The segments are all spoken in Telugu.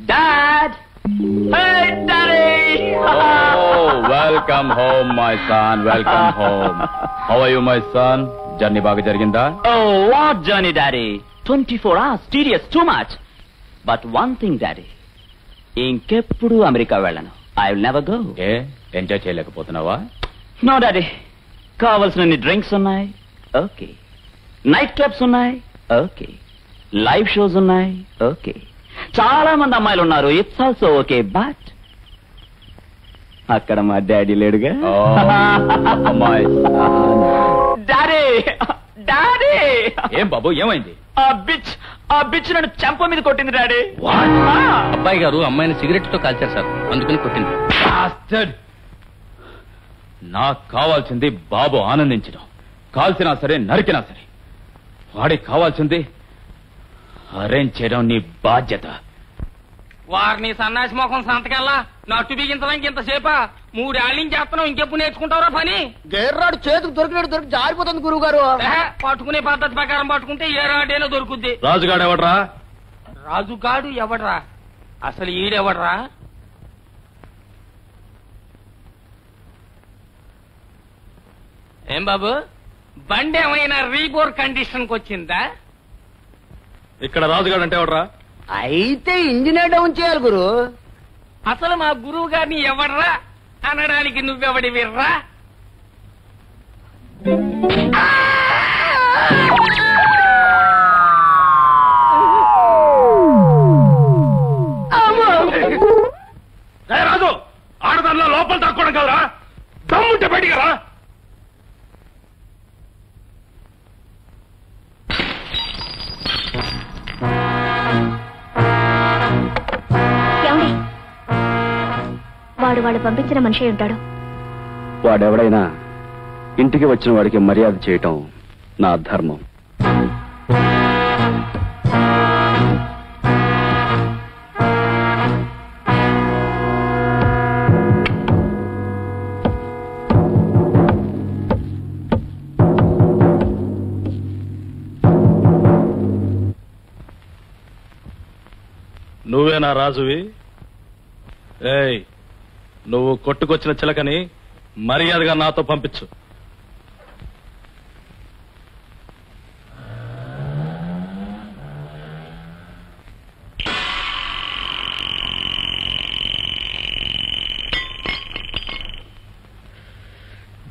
Dad! Hey, Daddy! Oh, welcome home, my son. Welcome home. How are you, my son? Journey baga jariginda? Oh, what journey, Daddy? 24 hours, tedious, too much. But one thing, Daddy. ఇంకెప్పుడు అమెరికా వెళ్ళను. I will never go. ఏ ఎంజాయ్ చేయలేకపోతున్నావా? No, Daddy. కావలసినన్ని డ్రింక్స్ ఉన్నాయి. ఓకే. నైట్ క్లబ్స్ ఉన్నాయి. ఓకే. లైవ్ షోస్ ఉన్నాయి. ఓకే. చాలా మంది అమ్మాయిలు ఉన్నారు. It's also okay. బట్ అక్కడ మా డాడీ లేడుగా. డాడీ డాడీ ఏం బాబు ఏమైంది? ఆ బిచ్ నన్ను చెంప మీద కొట్టింది డాడీ. అబ్బాయి గారు అమ్మాయిని సిగరెట్ తో కాల్చారు సార్, అందుకని కొట్టింది. నాకు కావాల్సింది బాబు ఆనందించడం. కాల్చినా సరే నరికినా సరే వాడికి కావాల్సింది అరేంజ్ చేయడం నీ బాధ్యత. వారిని సన్నాసి మొఖం సంతకెళ్ళా నట్టు బిగించడానికి ఇంతసేపా 3 ఏళ్ళ నుంచి చేస్తున్నావు, ఇంకెప్పుడు నేర్చుకుంటారా పని? గేర్రాడు చేతికి దొరికినట్టు దొరికి జారిపోతుంది గురువు గారు. పట్టుకునే పద్ధతి ప్రకారం పట్టుకుంటే ఏ రాడైనా దొరుకుద్ది. రాజుగాడు ఎవడ్రా? రాజుగాడు ఎవడ్రా? అసలు ఈడెవడ్రా? ఏం బాబు, బండి ఏమైనా రీబోర్ కండిషన్ కి వచ్చిందా? ఇక్కడ రాజుగాడు అంటే ఎవడ్రా? అయితే ఇంజిన్ డౌన్ చేయాలి గురు. అసలు మా గురువు గారిని ఎవడ్రా అనడానికి నువ్వెవడి విర్రా? రాజు ఆడదానిలో లోపల తక్కువ కదరా, దమ్ముంటే బయటికి రా. వాడు వాళ్ళు పంపించిన మనిషి ఉంటాడు. వాడెవడైనా ఇంటికి వచ్చిన వాడికి మర్యాద చేయటం నా ధర్మం. నువ్వేనా రాజువి? ఏయ్, నువ్వు కొట్టుకొచ్చిన చిలకని మర్యాదగా నాతో పంపించు.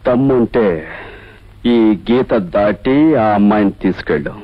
దమ్ముంటే ఈ గీత దాటి ఆ అమ్మాయిని తీసుకెళ్ళు.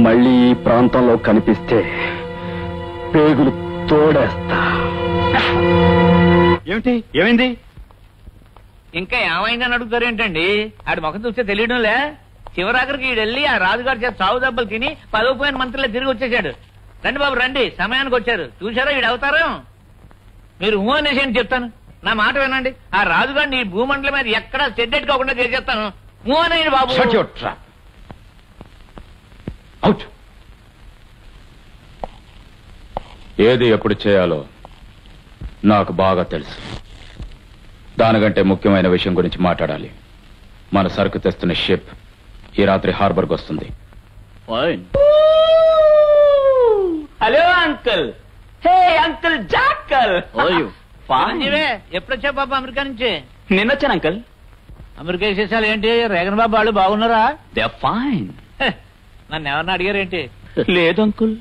మళ్ళీ ఈ ప్రాంతంలో కనిపిస్తే పేగులు తోడేస్తా. ఏమిటి? ఏమైంది? ఇంకా ఏమైందని అడుగుతారు ఏంటండి? ఆడి ముఖం చూస్తే తెలియడంలే. చివరాఖరికి ఈడెళ్ళి ఆ రాజుగారి చేత సాగు దెబ్బలు తిని పదవిపోయిన మంత్రులే తిరిగి వచ్చేసాడు. రండి బాబు రండి, సమయానికి వచ్చారు. చూసారా ఈడు అవతారం? మీరు ఊ అనేసి చెప్తాను, నా మాట వినండి. ఆ రాజుగారిని ఈ భూమండలం మీద ఎక్కడా సెడ్డెట్ కాకుండా చేసేస్తాను. ఊ అనేయండి బాబు. అవుట్. ఏది ఎప్పుడు చేయాలో నాకు బాగా తెలుసు. దానికంటే ముఖ్యమైన విషయం గురించి మాట్లాడాలి. మన సరుకు తెస్తున్న షిప్ ఈ రాత్రి హార్బర్కి వస్తుంది. Hello uncle. Hey uncle jackal. ఎప్పుడొచ్చా బాబు అమెరికా నుంచి? నిన్నొచ్చాను అంకుల్. అమెరికా విశేషాలు ఏంటి? రేగన్ బాబు వాళ్ళు బాగున్నారా? They are fine. నన్ను ఎవరన్నా అడిగారేంటి? లేదు అంకుల్.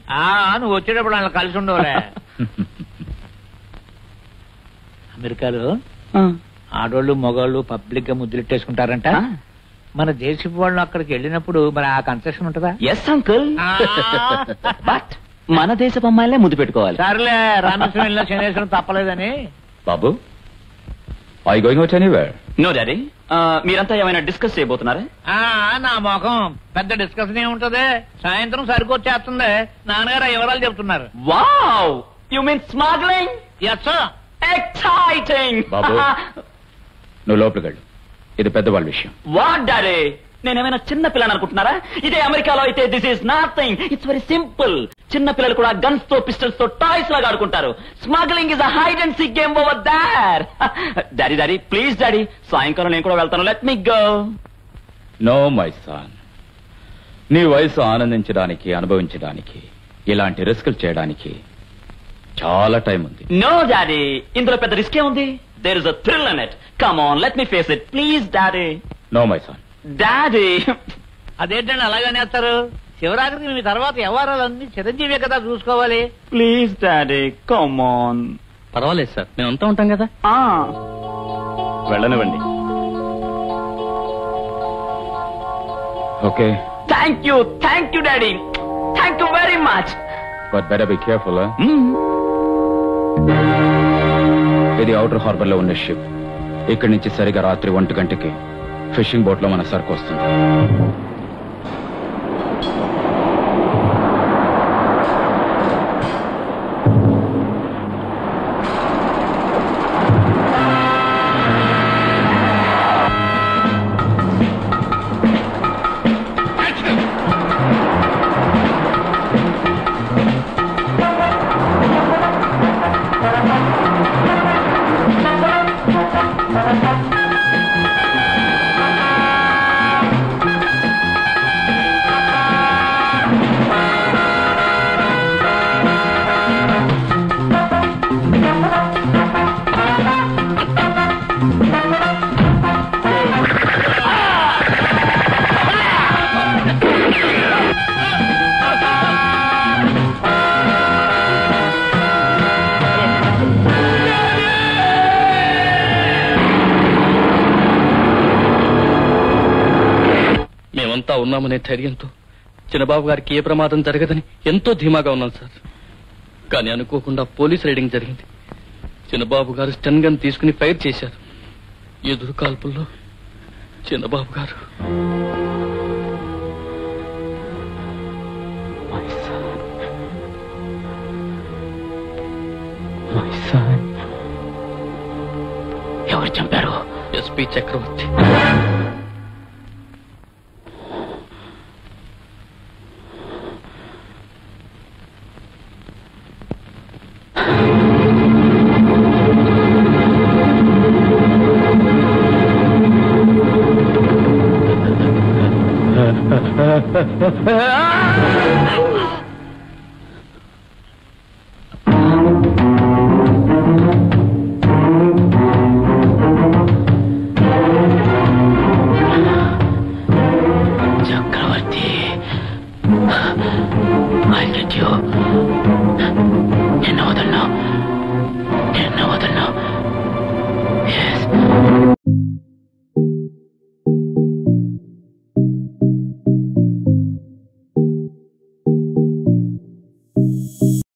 నువ్వు వచ్చేటప్పుడు వాళ్ళని కలిసి ఉండవులే. అమెరికాలో ఆడోళ్ళు మగవాళ్ళు పబ్లిక్ గా ముద్దులెట్టేసుకుంటారంట. మన దేశపు వాళ్ళు అక్కడికి వెళ్ళినప్పుడు మరి ఆ కన్సెషన్ ఉంటుందా? Yes uncle. బట్ మన దేశపు అమ్మాయిలే ముద్దు పెట్టుకోవాలి. సర్లే, రామేశ్వరం వెళ్ళిన శనేశ్వరం తప్పలేదని. బాబు, I going out anywhere? No daddy. మీరంతా ఏమైనా డిస్కస్ చేయబోతున్నారా? నా మొఖం పెద్ద డిస్కషన్ ఏముంటది? సాయంత్రం సరికొచ్చేస్తుంది. నాన్నగారు వివరాలు చెప్తున్నారు. Wow, you mean smuggling? Yes. Exciting. బాబు, నువ్వు లోపలికి వెళ్ళు. ఇది పెద్దవాళ్ళ విషయం. What daddy? నేనేమైనా చిన్న పిల్లని అనుకుంటున్నారా? ఇదే అమెరికాలో అయితే this is nothing. It's very simple. చిన్న పిల్లలు కూడా గన్స్ తో పిస్టల్స్ తో టాయ్స్ లాగా ఆడుకుంటారు. Smuggling is a hide and seek game over there. Daddy daddy please daddy, సాయంకాలం నేను కూడా వెళ్తాను. Let me go. No my son, నీ వయసు ఆనందించడానికి, అనుభవించడానికి, ఇలాంటి రిస్కులు చేయడానికి చాలా టైం ఉంది. నో డాడీ, ఇందులో పెద్ద రిస్క్ ఏముంది? There is a thrill in it. Come on, let me face it please daddy. No my son. Daddy అదేంటండి అలాగనేస్తారు? శివరాత్రికి మీ తర్వాత వ్యవహారాలన్నీ చిరంజీవి కదా చూసుకోవాలి. Please daddy come on. పర్వాలేదు సార్, మేము అంతా ఉంటాం కదా. వెళ్ళనివ్వండి. Okay. Thank you daddy, thank you very much. But better be careful. ఇది అవుటర్ హార్బర్ లో ఉన్న షిప్. ఇక్కడి నుంచి సరిగా రాత్రి 1 గంటకి ఫిషింగ్ బోట్ లో మన సరుకు వస్తుంది. ఉన్నామనే ధైర్యంతో చిన్నబాబు గారికి ఏ ప్రమాదం జరగదని ఎంతో ధీమాగా ఉన్నాం సార్. కానీ అనుకోకుండా పోలీస్ రైడింగ్ జరిగింది. చిన్నబాబు గారు స్టన్ గన్ తీసుకుని ఫైర్ చేశారు. ఎదురు కాల్పుల్లో చిన్నబాబు గారు ఎవరు చంపారు? ఎస్పీ చక్రవర్తి. నిన్ను వదలను